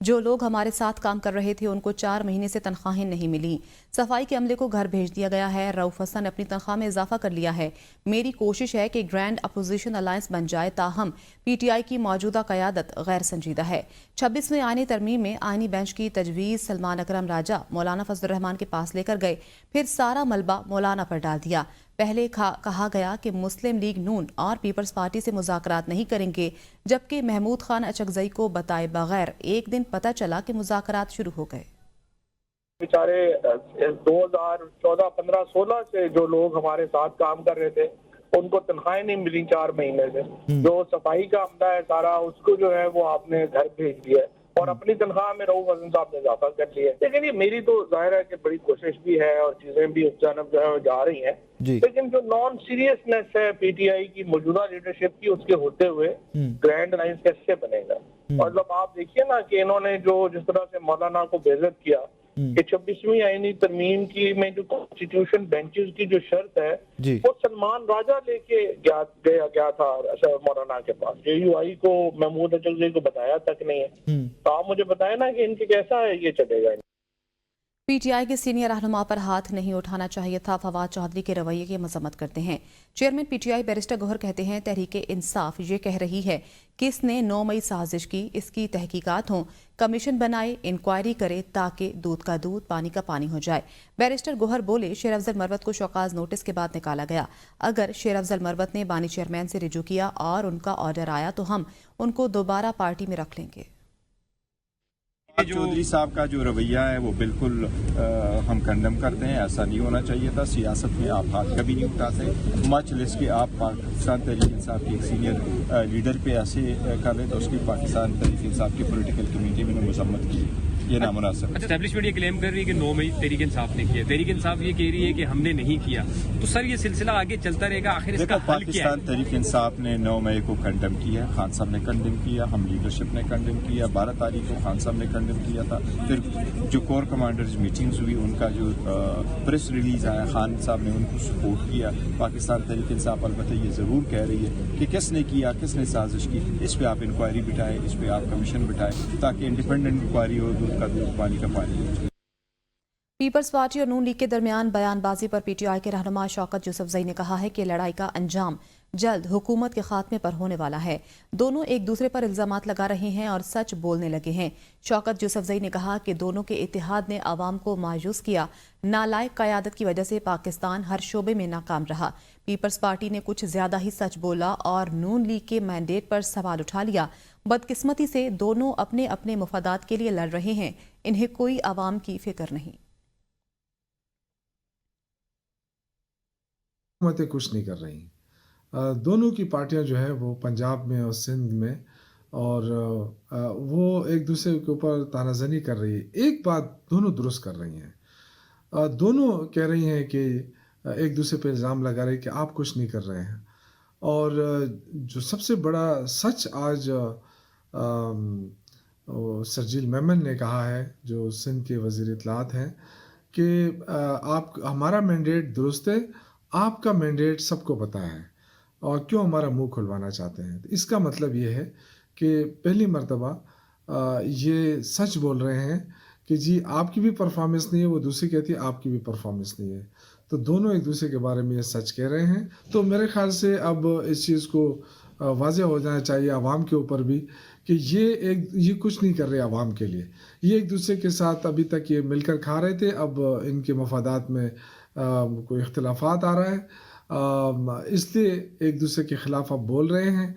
جو لوگ ہمارے ساتھ کام کر رہے تھے ان کو 4 مہینے سے تنخواہیں نہیں ملی. صفائی کے عملے کو گھر بھیج دیا گیا ہے. رؤف حسن نے اپنی تنخواہ میں اضافہ کر لیا ہے. میری کوشش ہے کہ گرینڈ اپوزیشن الائنس بن جائے, تاہم پی ٹی آئی کی موجودہ قیادت غیر سنجیدہ ہے. 26ویں آئینی ترمیم میں آئینی بینچ کی تجویز سلمان اکرم راجہ مولانا فضل الرحمان کے پاس لے کر گئے, پھر سارا ملبہ مولانا پر ڈال دیا. پہلے کہا گیا کہ مسلم لیگ نون اور پیپلز پارٹی سے مذاکرات نہیں کریں گے, جبکہ محمود خان اچکزئی کو بتائے بغیر ایک دن پتہ چلا کہ مذاکرات شروع ہو گئے. بیچارے 2014 15 16 سے جو لوگ ہمارے ساتھ کام کر رہے تھے ان کو تنخواہیں نہیں ملی 4 مہینے سے. جو صفائی کا عملہ ہے سارا, اس کو جو ہے وہ آپ نے گھر بھیج دیا ہے اور اپنی تنخواہ میں رؤف حسن صاحب نے اضافہ کر لیا ہے. لیکن یہ میری تو ظاہر ہے کہ بڑی کوشش بھی ہے اور چیزیں بھی اس جانب جو ہے وہ جا رہی ہیں, لیکن جو نان سیریسنیس ہے پی ٹی آئی کی موجودہ لیڈرشپ کی, اس کے ہوتے ہوئے گرینڈ الائنس کیسے بنے گا؟ مطلب آپ دیکھیے نا کہ انہوں نے جو جس طرح سے مولانا کو بےعزت کیا کہ 26ویں آئینی ترمیم کی میں جو کانسٹیٹیوشن بینچز کی جو شرط ہے وہ سلمان راجہ لے کے گیا تھا مولانا کے پاس. جے یو آئی کو محمود اچکزئی کو بتایا تک نہیں ہے. تو آپ مجھے بتائیں نا کہ ان کے کیسا ہے یہ چلے گا. پی ٹی آئی کے سینئر رہنما پر ہاتھ نہیں اٹھانا چاہیے تھا. فواد چودھری کے رویے کی مذمت کرتے ہیں. Chairman P T I barrister Gohar کہتے ہیں تحریک انصاف یہ کہہ رہی ہے کس نے 9 مئی سازش کی, اس کی تحقیقات ہوں, کمیشن بنائے, انکوائری کرے تاکہ دودھ کا دودھ پانی کا پانی ہو جائے. بیرسٹر گوہر بولے شیر افضل مروت کو شوکاز نوٹس کے بعد نکالا گیا. اگر شیر افضل مروت نے بانی چیئرمین سے رجوع کیا اور ان کا آرڈر آیا تو ہم ان کو دوبارہ پارٹی میں رکھ لیں گے. چودھری صاحب کا جو رویہ ہے وہ بالکل ہم کنڈم کرتے ہیں. ایسا نہیں ہونا چاہیے تھا. سیاست میں آپ ہاتھ کبھی نہیں اٹھاتے. مچ لیس کہ آپ پاکستان تحریک انصاف کے ایک سینئر لیڈر پہ ایسے کر رہے تو اس کی پاکستان تحریک انصاف کی پولیٹیکل کمیٹی میں مذمت کی. یہ نامناسب. اسٹیبلشمنٹ یہ کلیم کر رہی ہے کہ 9 مئی تحریک انصاف نے کیا. تحریک انصاف یہ کہہ رہی ہے کہ ہم نے نہیں کیا. تو سر یہ سلسلہ آگے چلتا رہے گا. آخر اس کا حل کیا ہے؟ پاکستان تحریک انصاف نے 9 مئی کو کنڈم کیا, خان صاحب نے کنڈم کیا, ہم لیڈرشپ نے کنڈم کیا. 12 تاریخ کو خان صاحب نے کنڈم کیا تھا. پھر جو کور کمانڈرز میٹنگز ہوئی ان کا جو پریس ریلیز آیا خان صاحب نے ان کو سپورٹ کیا. پاکستان تحریک انصاف البتہ یہ ضرور کہہ رہی ہے کہ کس نے کیا, کس نے سازش کی. اس پہ آپ انکوائری بٹھائیں, اس پہ آپ کمیشن بٹھائیں تاکہ انڈیپینڈنٹ انکوائری ہو, دودھ کا دودھ پانی کا پانی. پیپلز پارٹی اور نون لیگ کے درمیان بیان بازی پر پی ٹی آئی کے رہنما شوکت یوسفزئی نے کہا ہے کہ لڑائی کا انجام جلد حکومت کے خاتمے پر ہونے والا ہے. دونوں ایک دوسرے پر الزامات لگا رہے ہیں اور سچ بولنے لگے ہیں. شوکت یوسفزئی نے کہا کہ دونوں کے اتحاد نے عوام کو مایوس کیا. نالائق قیادت کی وجہ سے پاکستان ہر شعبے میں ناکام رہا. پیپلز پارٹی نے کچھ زیادہ ہی سچ بولا اور نون لیگ کے مینڈیٹ پر سوال اٹھا لیا. بدقسمتی سے دونوں اپنے اپنے مفادات کے لیے لڑ رہے ہیں. انہیں کوئی عوام کی فکر نہیں. حکومتیں کچھ نہیں کر رہی. دونوں کی پارٹیاں جو ہے وہ پنجاب میں اور سندھ میں اور وہ ایک دوسرے کے اوپر تانہ زنی کر رہی ہے. ایک بات دونوں درست کر رہی ہیں. دونوں کہہ رہی ہیں کہ ایک دوسرے پہ الزام لگا رہی کہ آپ کچھ نہیں کر رہے ہیں. اور جو سب سے بڑا سچ آج سرجیل میمن نے کہا ہے جو سندھ کے وزیر اطلاعات ہیں کہ آپ ہمارا مینڈیٹ درست ہے, آپ کا مینڈیٹ سب کو پتہ ہے اور کیوں ہمارا منہ کھلوانا چاہتے ہیں. اس کا مطلب یہ ہے کہ پہلی مرتبہ یہ سچ بول رہے ہیں کہ جی آپ کی بھی پرفارمنس نہیں ہے, وہ دوسری کہتی ہے آپ کی بھی پرفارمنس نہیں ہے. تو دونوں ایک دوسرے کے بارے میں یہ سچ کہہ رہے ہیں. تو میرے خیال سے اب اس چیز کو واضح ہو جانا چاہیے عوام کے اوپر بھی کہ یہ کچھ نہیں کر رہے عوام کے لیے. یہ ایک دوسرے کے ساتھ ابھی تک یہ مل کر کھا رہے تھے, اب ان کے مفادات میں کوئی اختلافات آ رہا ہے, اس لیے ایک دوسرے کے خلاف اب بول رہے ہیں.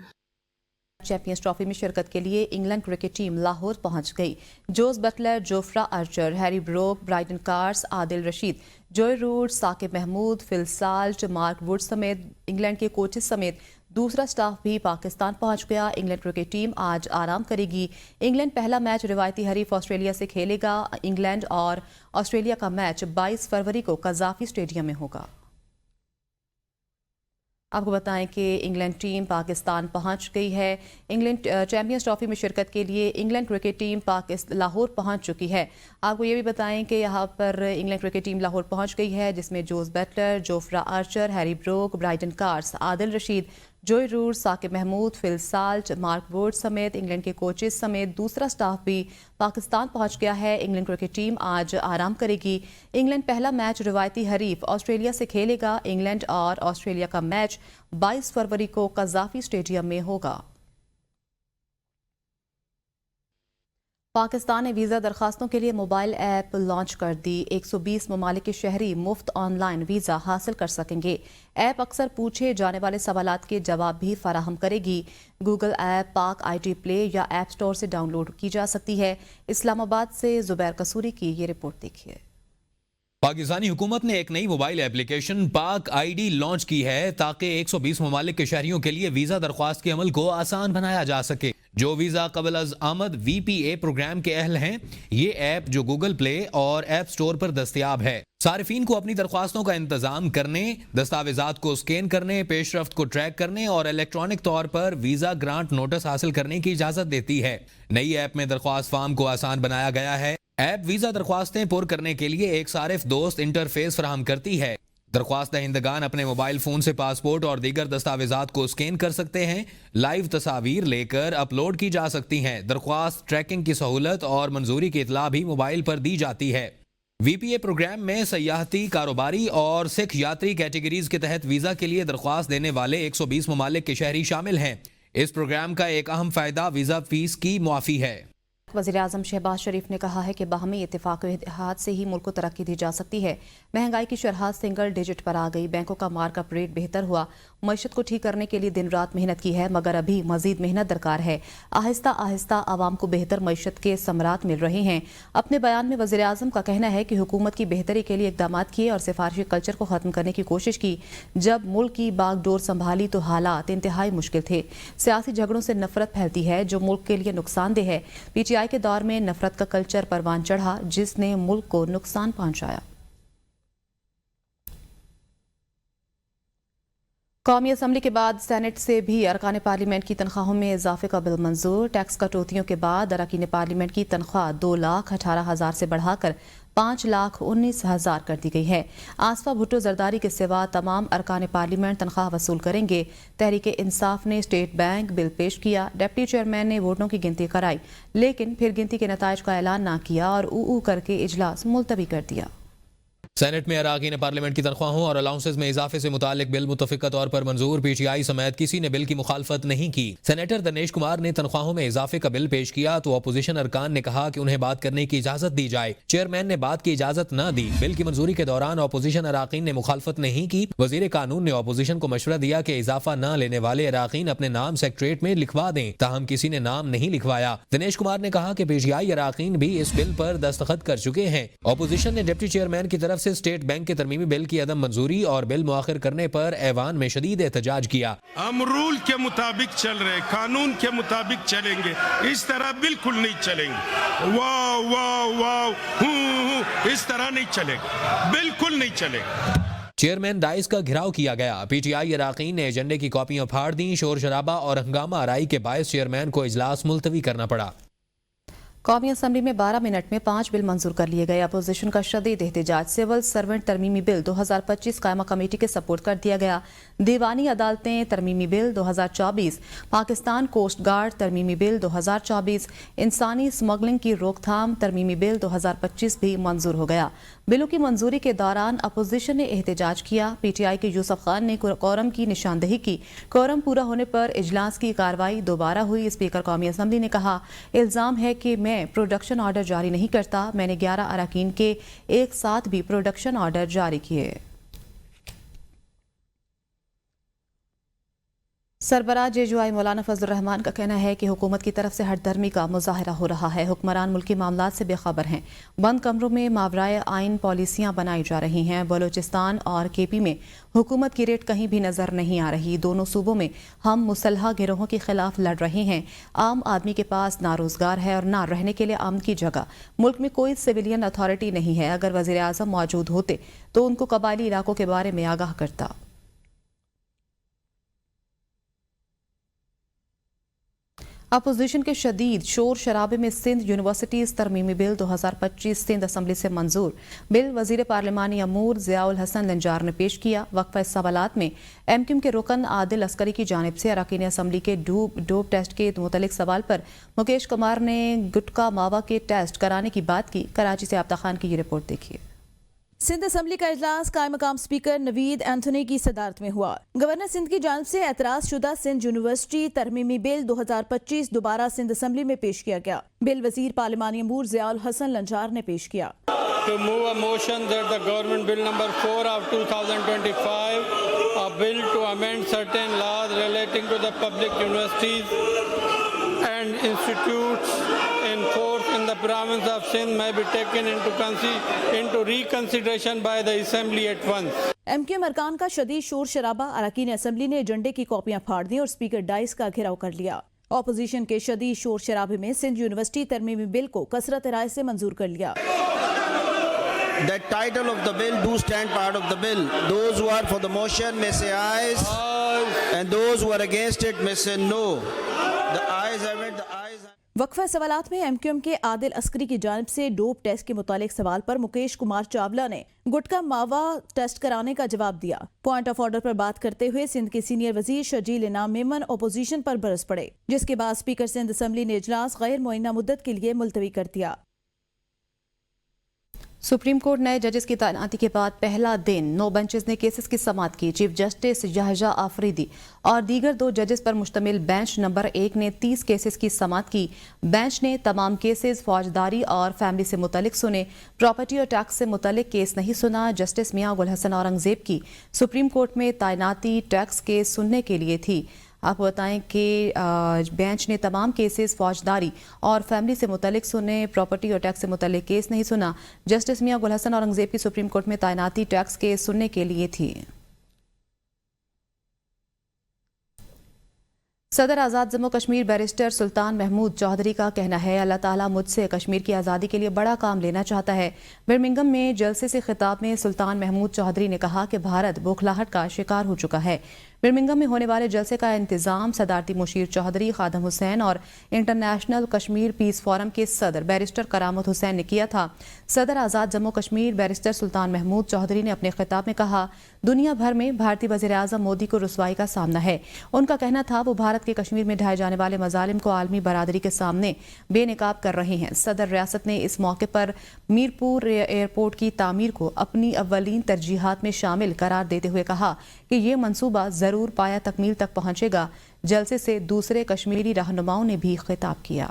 چیمپئنز ٹرافی میں شرکت کے لیے انگلینڈ کرکٹ ٹیم لاہور پہنچ گئی. Jos Buttler, Jofra Archer, Harry Brook, Brydon Carse, Adil Rashid, Joe Root, Saqib Mahmood, Phil Salt, Mark Wood سمیت انگلینڈ کے کوچز سمیت دوسرا سٹاف بھی پاکستان پہنچ گیا. انگلینڈ کرکٹ ٹیم آج آرام کرے گی. انگلینڈ پہلا میچ روایتی حریف آسٹریلیا سے کھیلے گا. انگلینڈ اور آسٹریلیا کا میچ 22 فروری کو قذافی اسٹیڈیم میں ہوگا. آپ کو بتائیں کہ انگلینڈ ٹیم پاکستان پہنچ گئی ہے. انگلینڈ چیمپئنز ٹرافی میں شرکت کے لیے انگلینڈ کرکٹ ٹیم لاہور پہنچ چکی ہے. آپ کو یہ بھی بتائیں کہ یہاں پر انگلینڈ کرکٹ ٹیم لاہور پہنچ گئی ہے جس میں Jos Buttler, Jofra Archer, Harry Brook, Brydon Carse, Adil Rashid, Joe Root, Saqib Mahmood, Phil Salt, Mark Wood سمیت انگلینڈ کے کوچز سمیت دوسرا سٹاف بھی پاکستان پہنچ گیا ہے۔ انگلینڈ کرکٹ ٹیم آج آرام کرے گی۔ انگلینڈ پہلا میچ روایتی حریف آسٹریلیا سے کھیلے گا۔ انگلینڈ اور آسٹریلیا کا میچ 22 فروری کو قذافی اسٹیڈیم میں ہوگا۔ پاکستان نے ویزا درخواستوں کے لیے موبائل ایپ لانچ کر دی۔ 120 ممالک کے شہری مفت آن لائن ویزا حاصل کر سکیں گے۔ ایپ اکثر پوچھے جانے والے سوالات کے جواب بھی فراہم کرے گی۔ گوگل ایپ پاک IT پلے یا ایپ سٹور سے ڈاؤن لوڈ کی جا سکتی ہے۔ اسلام آباد سے زبیر قصوری کی یہ رپورٹ دیکھیے۔ پاکستانی حکومت نے ایک نئی موبائل ایپلیکیشن پاک ID لانچ کی ہے تاکہ 120 ممالک کے شہریوں کے لیے ویزا درخواست کے عمل کو آسان بنایا جا سکے۔ جو ویزا قبل از آمد VPA پروگرام کے اہل ہیں، یہ ایپ جو گوگل پلے اور ایپ سٹور پر دستیاب ہے، صارفین کو اپنی درخواستوں کا انتظام کرنے، دستاویزات کو اسکین کرنے، پیش رفت کو ٹریک کرنے اور الیکٹرانک طور پر ویزا گرانٹ نوٹس حاصل کرنے کی اجازت دیتی ہے۔ نئی ایپ میں درخواست فارم کو آسان بنایا گیا ہے۔ ایپ ویزا درخواستیں پر کرنے کے لیے ایک صارف دوست انٹرفیس فراہم کرتی ہے۔ درخواست دہندگان اپنے موبائل فون سے پاسپورٹ اور دیگر دستاویزات کو اسکین کر سکتے ہیں۔ لائیو تصاویر لے کر اپلوڈ کی جا سکتی ہیں۔ درخواست ٹریکنگ کی سہولت اور منظوری کی اطلاع بھی موبائل پر دی جاتی ہے۔ VPA پروگرام میں سیاحتی، کاروباری اور سکھ یاتری کیٹیگریز کے تحت ویزا کے لیے درخواست دینے والے 120 ممالک کے شہری شامل ہیں۔ اس پروگرام کا ایک اہم فائدہ ویزا فیس کی معافی ہے۔ وزیراعظم شہباز شریف نے کہا ہے کہ باہمی اتفاق و اتحاد سے ہی ملک کو ترقی دی جا سکتی ہے۔ مہنگائی کی شرح سنگل ڈیجٹ پر آ گئی۔ بینکوں کا مارک اپ ریٹ بہتر ہوا۔ معیشت کو ٹھیک کرنے کے لیے دن رات محنت کی ہے، مگر ابھی مزید محنت درکار ہے۔ آہستہ آہستہ عوام کو بہتر معیشت کے ثمرات مل رہے ہیں۔ اپنے بیان میں وزیراعظم کا کہنا ہے کہ حکومت کی بہتری کے لیے اقدامات کیے اور سفارشی کلچر کو ختم کرنے کی کوشش کی۔ جب ملک کی باغ ڈور سنبھالی تو حالات انتہائی مشکل تھے۔ سیاسی جھگڑوں سے نفرت پھیلتی ہے جو ملک کے لیے نقصان دہ ہے۔ PTI کے دور میں نفرت کا کلچر پروان چڑھا جس نے ملک کو نقصان پہنچایا۔ قومی اسمبلی کے بعد سینٹ سے بھی ارکان پارلیمنٹ کی تنخواہوں میں اضافے کا بل منظور۔ ٹیکس کٹوتیوں کے بعد اراکین پارلیمنٹ کی تنخواہ 2,18,000 سے بڑھا کر 5,19,000 کر دی گئی ہے۔ آصفہ بھٹو زرداری کے سوا تمام ارکان پارلیمنٹ تنخواہ وصول کریں گے۔ تحریک انصاف نے اسٹیٹ بینک بل پیش کیا۔ ڈپٹی چیئرمین نے ووٹوں کی گنتی کرائی لیکن پھر گنتی کے نتائج کا اعلان نہ کیا اور او کر کے اجلاس ملتوی کر دیا۔ سینٹ میں اراکین پارلیمنٹ کی تنخواہوں اور الاؤنسز میں اضافے سے متعلق بل متفقہ طور پر منظور۔ PTI سمیت کسی نے بل کی مخالفت نہیں کی۔ سینیٹر دنیش کمار نے تنخواہوں میں اضافے کا بل پیش کیا تو اپوزیشن ارکان نے کہا کہ انہیں بات کرنے کی اجازت دی جائے۔ چیئرمین نے بات کی اجازت نہ دی۔ بل کی منظوری کے دوران اپوزیشن اراکین نے مخالفت نہیں کی۔ وزیر قانون نے اپوزیشن کو مشورہ دیا کہ اضافہ نہ لینے والے اراکین اپنے نام سیکریٹریٹ میں لکھوا دیں، تاہم کسی نے نام نہیں لکھوایا۔ دنیش کمار نے کہا کہ PTI اراکین بھی اس بل پر دستخط کر چکے ہیں۔ اپوزیشن نے ڈپٹی چیئرمین کی طرف سے اسٹیٹ بینک کے ترمیمی بل کی عدم منظوری اور بل مؤخر کرنے پر ایوان میں شدید احتجاج کیا۔ ہم رول کے مطابق چل رہے، قانون کے مطابق چلیں گے، اس طرح بالکل نہیں چلیں گے۔ واو واو واو اس طرح نہیں چلے گا، بالکل نہیں چلے گا۔ چیئرمین ڈائس کا گھراؤ کیا گیا۔ PTI اراکین نے ایجنڈے کی کاپیاں پھاڑ دیں۔ شور شرابہ اور ہنگامہ آرائی کے باعث چیئرمین کو اجلاس ملتوی کرنا پڑا۔ قومی اسمبلی میں 12 منٹ میں 5 بل منظور کر لیے گئے۔ اپوزیشن کا شدید احتجاج۔ سول سرونٹ ترمیمی بل 2025 قائمہ کمیٹی کے سپورٹ کر دیا گیا۔ دیوانی عدالتیں ترمیمی بل 2024، پاکستان کوسٹ گارڈ ترمیمی بل 2024، انسانی اسمگلنگ کی روک تھام ترمیمی بل 2025 بھی منظور ہو گیا۔ بلوں کی منظوری کے دوران اپوزیشن نے احتجاج کیا۔ PTI کے یوسف خان نے کورم کی نشاندہی کی۔ کورم پورا ہونے پر اجلاس کی کارروائی دوبارہ ہوئی۔ اسپیکر قومی اسمبلی نے کہا، الزام ہے کہ میں پروڈکشن آرڈر جاری نہیں کرتا۔ میں نے 11 اراکین کے ایک ساتھ بھی پروڈکشن آرڈر جاری کیے۔ سربراہ JUI مولانا فضل الرحمان کا کہنا ہے کہ حکومت کی طرف سے ہٹ دھرمی کا مظاہرہ ہو رہا ہے۔ حکمران ملکی معاملات سے بے خبر ہیں۔ بند کمروں میں ماورائے آئین پالیسیاں بنائی جا رہی ہیں۔ بلوچستان اور KP میں حکومت کی ریٹ کہیں بھی نظر نہیں آ رہی۔ دونوں صوبوں میں ہم مسلح گروہوں کے خلاف لڑ رہے ہیں۔ عام آدمی کے پاس نہ روزگار ہے اور نہ رہنے کے لیے امن کی جگہ۔ ملک میں کوئی سویلین اتھارٹی نہیں ہے۔ اگر وزیر اعظم موجود ہوتے تو ان کو قبائلی علاقوں کے بارے میں آگاہ کرتا۔ اپوزیشن کے شدید شور شرابے میں سندھ یونیورسٹیز ترمیمی بل 2025 سندھ اسمبلی سے منظور. بل وزیر پارلیمانی امور ضیاء الحسن لنجار نے پیش کیا. وقفہ سوالات میں ایم کیو ایم کے رکن عادل عسکری کی جانب سے اراکین اسمبلی کے ڈوپ ٹیسٹ کے متعلق سوال پر مکیش کمار نے گٹکا ماوا کے ٹیسٹ کرانے کی بات کی. کراچی سے آفتہ خان کی یہ رپورٹ دیکھیے. سندھ اسمبلی کا اجلاس قائم مقام اسپیکر نوید اینتھونی کی صدارت میں ہوا. گورنر سندھ کی جانب سے اعتراض شدہ سندھ یونیورسٹی ترمیمی بل 2025 دوبارہ سندھ اسمبلی میں پیش کیا گیا. بل وزیر پارلیمانی امور ضیاء الحسن لنجار نے پیش کیا. To move a motion that the government bill number 4 of 2025, a bill to amend certain laws relating to the public universities and institutes in force in the province of Sindh may be taken into reconsideration by the assembly at once. M Q M ارکان کا شدید شور شرابہ. اراکین assembly نے ایجنڈے کی کاپیاں پھاڑ دیں اور اسپیکر ڈائس کا گھیراؤ کر لیا. اپوزیشن کے شدید شور شرابے میں سندھ یونیورسٹی ترمیمی بل کو کثرت رائے سے منظور کر لیا. The title of the bill do stand part of the bill. Those who are for the motion may say ayes, and those who are against it may say no. The ayes have it, the ayes have it. وقفہ سوالات میں M Q M کے عادل عسکری کی جانب سے dope test کے متعلق سوال پر مکیش کمار چاولہ نے گٹکا ماوا ٹیسٹ کرانے کا جواب دیا. پوائنٹ آف آرڈر پر بات کرتے ہوئے سندھ کے سینئر وزیر شرجیل انعام میمن اپوزیشن پر برس پڑے, جس کے بعد اسپیکر سندھ اسمبلی نے اجلاس غیر معینہ مدت کے لیے ملتوی کر دیا. سپریم کورٹ نئے ججز کی تعیناتی کے بعد پہلا دن 9 بینچز نے کیسز کی سماعت کی. چیف جسٹس یحییٰ آفریدی اور دیگر 2 ججز پر مشتمل بینچ نمبر 1 نے 30 کیسز کی سماعت کی. بینچ نے تمام کیسز فوجداری اور فیملی سے متعلق سنے. پراپرٹی اور ٹیکس سے متعلق کیس نہیں سنا. جسٹس میاں گل حسن اورنگزیب کی سپریم کورٹ میں تعیناتی ٹیکس کیس سننے کے لیے تھی. آپ کو بتائیں کہ بینچ نے تمام کیسز فوجداری اور فیملی سے متعلق سنے, پراپرٹی اور ٹیکس سے متعلق کیس نہیں سنا. جسٹس میاں گل حسن اورنگزیب کی سپریم کورٹ میں تعیناتی ٹیکس کیس سننے کے لیے تھی. صدر آزاد جموں کشمیر بیرسٹر سلطان محمود چودھری کا کہنا ہے اللہ تعالیٰ مجھ سے کشمیر کی آزادی کے لیے بڑا کام لینا چاہتا ہے. برمنگھم میں جلسے سے خطاب میں سلطان محمود چودھری نے کہا کہ بھارت بوکھلاہٹ کا شکار ہو چکا ہے. برمنگھم میں ہونے والے جلسے کا انتظام صدارتی مشیر چودھری خادم حسین اور انٹرنیشنل کشمیر پیس فورم کے صدر بیرسٹر کرامت حسین نے کیا تھا. صدر آزاد جموں کشمیر بیرسٹر سلطان محمود چودھری نے اپنے خطاب میں کہا دنیا بھر میں بھارتی وزیر اعظم مودی کو رسوائی کا سامنا ہے. ان کا کہنا تھا وہ بھارت کے کشمیر میں ڈھائے جانے والے مظالم کو عالمی برادری کے سامنے بے نقاب کر رہے ہیں. صدر ریاست نے اس موقع پر میرپور ایئرپورٹ کی تعمیر کو اپنی اولین ترجیحات میں شامل قرار دیتے ہوئے کہا کہ یہ منصوبہ ضرور پایا تکمیل تک پہنچے گا. جلسے سے دوسرے کشمیری رہنماؤں نے بھی خطاب کیا.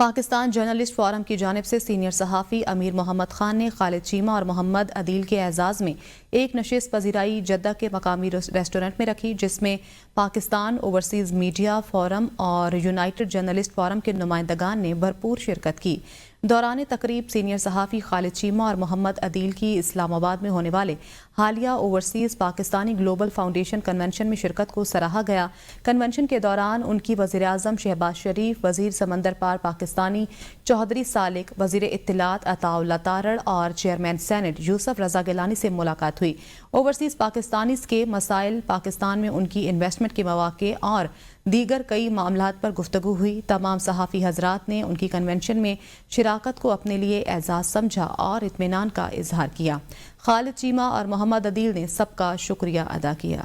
پاکستان جرنلسٹ فورم کی جانب سے سینئر صحافی امیر محمد خان نے خالد چیمہ اور محمد عدیل کے اعزاز میں ایک نشست پذیرائی جدہ کے مقامی ریسٹورنٹ میں رکھی, جس میں پاکستان اوورسیز میڈیا فورم اور یونائٹڈ جرنلسٹ فورم کے نمائندگان نے بھرپور شرکت کی. دوران تقریب سینئر صحافی خالد چیمہ اور محمد عدیل کی اسلام آباد میں ہونے والے حالیہ overseas Pakistani global foundation convention میں شرکت کو سراہا گیا. کنونشن کے دوران ان کی وزیر اعظم شہباز شریف, وزیر سمندر پار پاکستانی چودھری سالک, وزیر اطلاعات عطاء اللہ تارڑ اور چیئرمین سینٹ یوسف رضا گیلانی سے ملاقات ہوئی. اوورسیز پاکستانیز کے مسائل, پاکستان میں ان کی انویسٹمنٹ کے مواقع اور دیگر کئی معاملات پر گفتگو ہوئی. تمام صحافی حضرات نے ان کی کنونشن میں شراکت کو اپنے لیے اعزاز سمجھا اور اطمینان کا اظہار کیا. خالد چیمہ اور محمد عدیل نے سب کا شکریہ ادا کیا.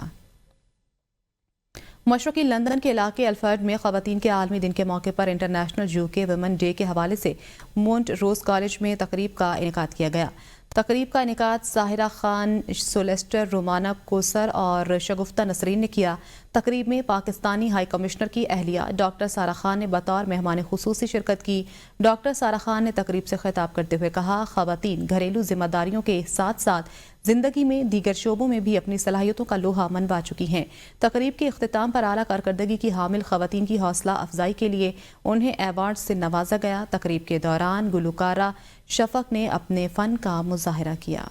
مشرقی لندن کے علاقے الفرڈ میں خواتین کے عالمی دن کے موقع پر انٹرنیشنل UK ویمن ڈے کے حوالے سے مونٹ روز کالج میں تقریب کا انعقاد کیا گیا. تقریب کا انعقاد ساحرہ خان, سولیسٹر رومانہ کوثر اور شگفتہ نسرین نے کیا. تقریب میں پاکستانی ہائی کمشنر کی اہلیہ ڈاکٹر سارہ خان نے بطور مہمان خصوصی شرکت کی. ڈاکٹر سارہ خان نے تقریب سے خطاب کرتے ہوئے کہا خواتین گھریلو ذمہ داریوں کے ساتھ ساتھ زندگی میں دیگر شعبوں میں بھی اپنی صلاحیتوں کا لوہا منوا چکی ہیں. تقریب کے اختتام پر اعلیٰ کارکردگی کی حامل خواتین کی حوصلہ افزائی کے لیے انہیں ایوارڈ سے نوازا گیا. تقریب کے دوران گلوکارہ شفق نے اپنے فن کا مظاہرہ کیا.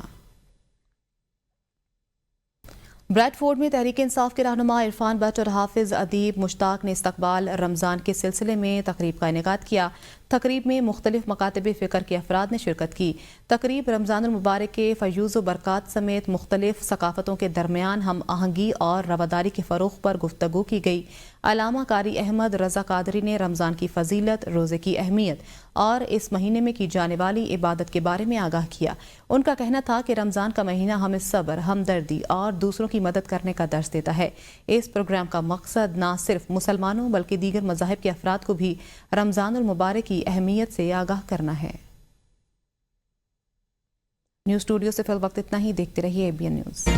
بریڈ فورڈ میں تحریک انصاف کے رہنما عرفان بٹ اور حافظ ادیب مشتاق نے استقبال رمضان کے سلسلے میں تقریب کا انعقاد کیا. تقریب میں مختلف مکاتب فکر کے افراد نے شرکت کی۔ تقریب رمضان المبارک کے فیوز و برکات سمیت مختلف ثقافتوں کے درمیان ہم آہنگی اور رواداری کے فروغ پر گفتگو کی گئی۔ علامہ قاری احمد رضا قادری نے رمضان کی فضیلت، روزے کی اہمیت اور اس مہینے میں کی جانے والی عبادت کے بارے میں آگاہ کیا۔ ان کا کہنا تھا کہ رمضان کا مہینہ ہمیں صبر، ہمدردی اور دوسروں کی مدد کرنے کا درس دیتا ہے۔ اس پروگرام کا مقصد نہ صرف مسلمانوں بلکہ دیگر مذاہب کے افراد کو بھی رمضان المبارک کی اہمیت سے آگاہ کرنا ہے۔ نیوز اسٹوڈیو سے فی الوقت اتنا ہی، دیکھتے رہیے ABN نیوز۔